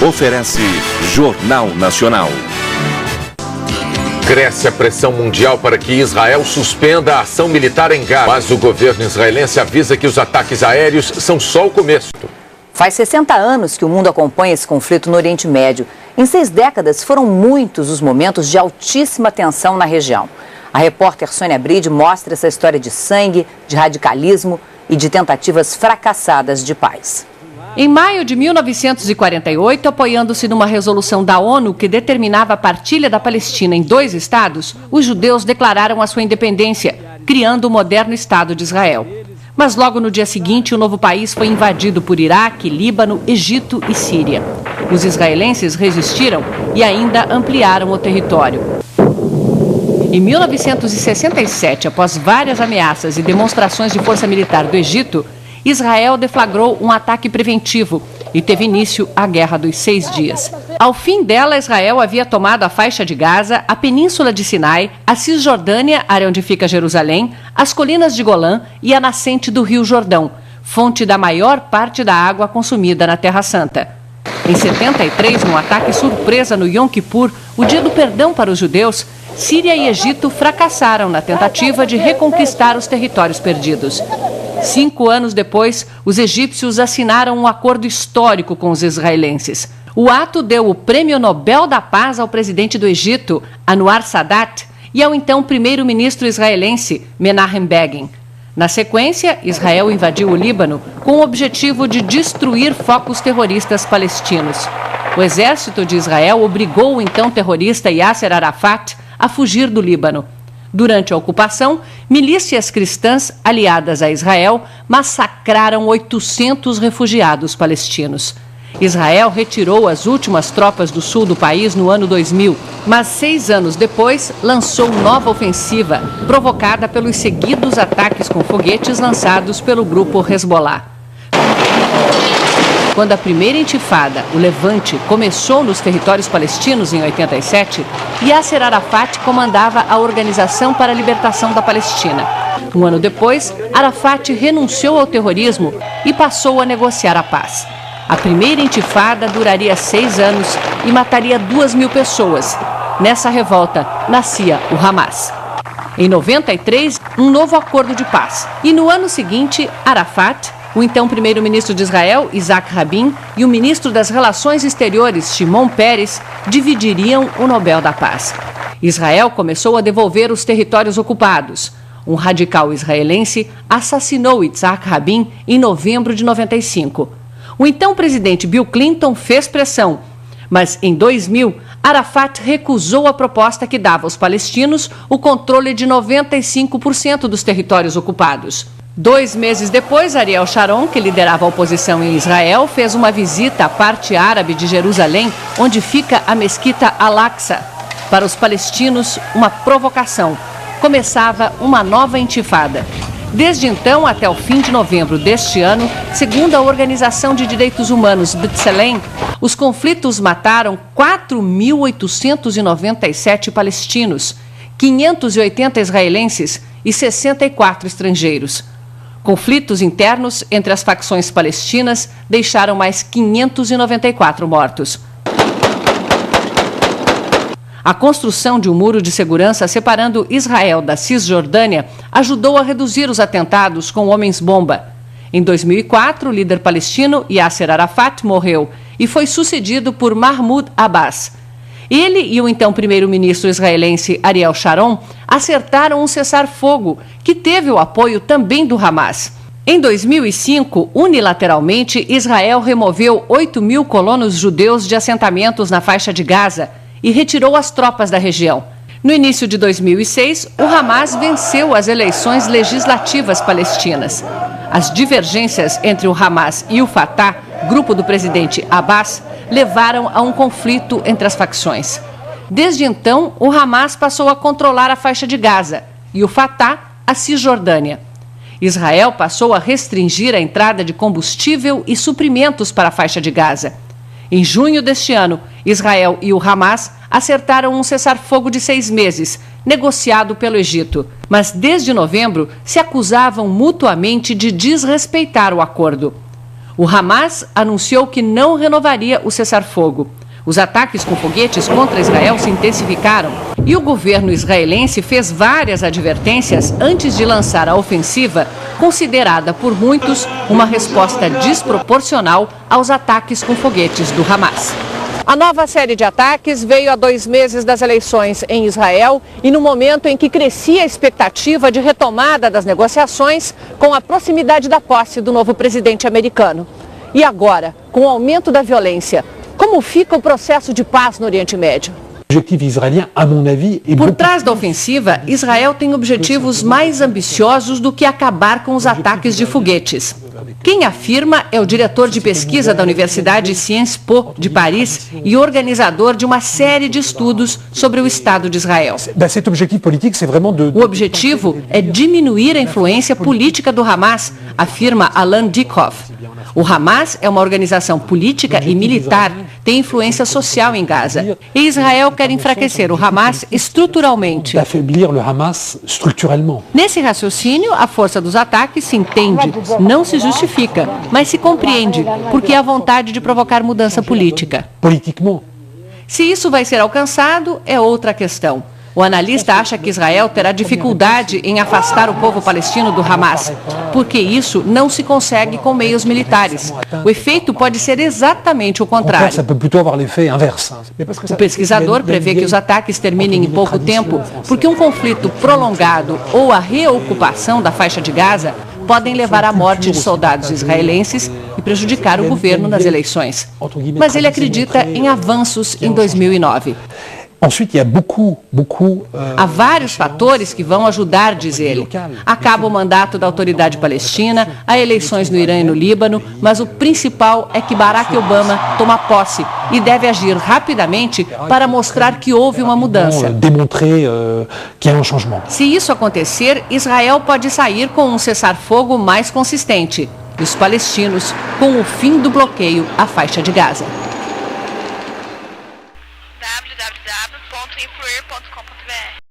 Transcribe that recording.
Oferece Jornal Nacional. Cresce a pressão mundial para que Israel suspenda a ação militar em Gaza. Mas o governo israelense avisa que os ataques aéreos são só o começo. Faz 60 anos que o mundo acompanha esse conflito no Oriente Médio. Em 6 décadas, foram muitos os momentos de altíssima tensão na região. A repórter Sônia Bride mostra essa história de sangue, de radicalismo e de tentativas fracassadas de paz. Em maio de 1948, apoiando-se numa resolução da ONU que determinava a partilha da Palestina em 2 estados, os judeus declararam a sua independência, criando o moderno Estado de Israel. Mas logo no dia seguinte, o novo país foi invadido por Iraque, Líbano, Egito e Síria. Os israelenses resistiram e ainda ampliaram o território. Em 1967, após várias ameaças e demonstrações de força militar do Egito, Israel deflagrou um ataque preventivo e teve início a Guerra dos 6 Dias. Ao fim dela, Israel havia tomado a faixa de Gaza, a Península de Sinai, a Cisjordânia, área onde fica Jerusalém, as colinas de Golã e a nascente do Rio Jordão, fonte da maior parte da água consumida na Terra Santa. Em 73, num ataque surpresa no Yom Kippur, o dia do perdão para os judeus, Síria e Egito fracassaram na tentativa de reconquistar os territórios perdidos. 5 anos depois, os egípcios assinaram um acordo histórico com os israelenses. O ato deu o Prêmio Nobel da Paz ao presidente do Egito, Anwar Sadat, e ao então primeiro-ministro israelense, Menahem Begin. Na sequência, Israel invadiu o Líbano com o objetivo de destruir focos terroristas palestinos. O exército de Israel obrigou o então terrorista Yasser Arafat a fugir do Líbano. Durante a ocupação, milícias cristãs aliadas a Israel massacraram 800 refugiados palestinos. Israel retirou as últimas tropas do sul do país no ano 2000, mas 6 anos depois lançou nova ofensiva, provocada pelos seguidos ataques com foguetes lançados pelo grupo Hezbollah. Quando a primeira intifada, o Levante, começou nos territórios palestinos em 87, Yasser Arafat comandava a Organização para a Libertação da Palestina. Um ano depois, Arafat renunciou ao terrorismo e passou a negociar a paz. A primeira intifada duraria 6 anos e mataria 2.000 pessoas. Nessa revolta, nascia o Hamas. Em 93, um novo acordo de paz. E no ano seguinte, Arafat, o então primeiro-ministro de Israel, Isaac Rabin, e o ministro das Relações Exteriores, Shimon Peres, dividiriam o Nobel da Paz. Israel começou a devolver os territórios ocupados. Um radical israelense assassinou Isaac Rabin em novembro de 95. O então presidente Bill Clinton fez pressão, mas em 2000, Arafat recusou a proposta que dava aos palestinos o controle de 95% dos territórios ocupados. 2 meses depois, Ariel Sharon, que liderava a oposição em Israel, fez uma visita à parte árabe de Jerusalém, onde fica a mesquita Al-Aqsa. Para os palestinos, uma provocação. Começava uma nova intifada. Desde então até o fim de novembro deste ano, segundo a Organização de Direitos Humanos B'Tselem, os conflitos mataram 4.897 palestinos, 580 israelenses e 64 estrangeiros. Conflitos internos entre as facções palestinas deixaram mais 594 mortos. A construção de um muro de segurança separando Israel da Cisjordânia ajudou a reduzir os atentados com homens-bomba. Em 2004, o líder palestino Yasser Arafat morreu e foi sucedido por Mahmoud Abbas. Ele e o então primeiro-ministro israelense Ariel Sharon acertaram um cessar-fogo, que teve o apoio também do Hamas. Em 2005, unilateralmente, Israel removeu 8.000 colonos judeus de assentamentos na faixa de Gaza e retirou as tropas da região. No início de 2006, o Hamas venceu as eleições legislativas palestinas. As divergências entre o Hamas e o Fatah, grupo do presidente Abbas, levaram a um conflito entre as facções. Desde então, o Hamas passou a controlar a faixa de Gaza e o Fatah a Cisjordânia. Israel passou a restringir a entrada de combustível e suprimentos para a faixa de Gaza. Em junho deste ano, Israel e o Hamas acertaram um cessar-fogo de 6 meses, negociado pelo Egito. Mas desde novembro se acusavam mutuamente de desrespeitar o acordo. O Hamas anunciou que não renovaria o cessar-fogo. Os ataques com foguetes contra Israel se intensificaram e o governo israelense fez várias advertências antes de lançar a ofensiva, considerada por muitos uma resposta desproporcional aos ataques com foguetes do Hamas. A nova série de ataques veio a 2 meses das eleições em Israel e no momento em que crescia a expectativa de retomada das negociações com a proximidade da posse do novo presidente americano. E agora, com o aumento da violência, como fica o processo de paz no Oriente Médio? Por trás da ofensiva, Israel tem objetivos mais ambiciosos do que acabar com os ataques de foguetes. Quem afirma é o diretor de pesquisa da Universidade Sciences Po de Paris e organizador de uma série de estudos sobre o Estado de Israel. O objetivo é diminuir a influência política do Hamas, afirma Alan Dikhoff. O Hamas é uma organização política e militar, tem influência social em Gaza. E Israel quer enfraquecer o Hamas estruturalmente. Nesse raciocínio, a força dos ataques se entende, não se justifica, mas se compreende, porque há vontade de provocar mudança política. Se isso vai ser alcançado, é outra questão. O analista acha que Israel terá dificuldade em afastar o povo palestino do Hamas, porque isso não se consegue com meios militares. O efeito pode ser exatamente o contrário. O pesquisador prevê que os ataques terminem em pouco tempo, porque um conflito prolongado ou a reocupação da faixa de Gaza podem levar à morte de soldados israelenses e prejudicar o governo nas eleições. Mas ele acredita em avanços em 2009. Há vários fatores que vão ajudar, diz ele. Acaba o mandato da autoridade palestina, há eleições no Irã e no Líbano, mas o principal é que Barack Obama toma posse e deve agir rapidamente para mostrar que houve uma mudança. Se isso acontecer, Israel pode sair com um cessar-fogo mais consistente e os palestinos com o fim do bloqueio à faixa de Gaza. www.influir.com.br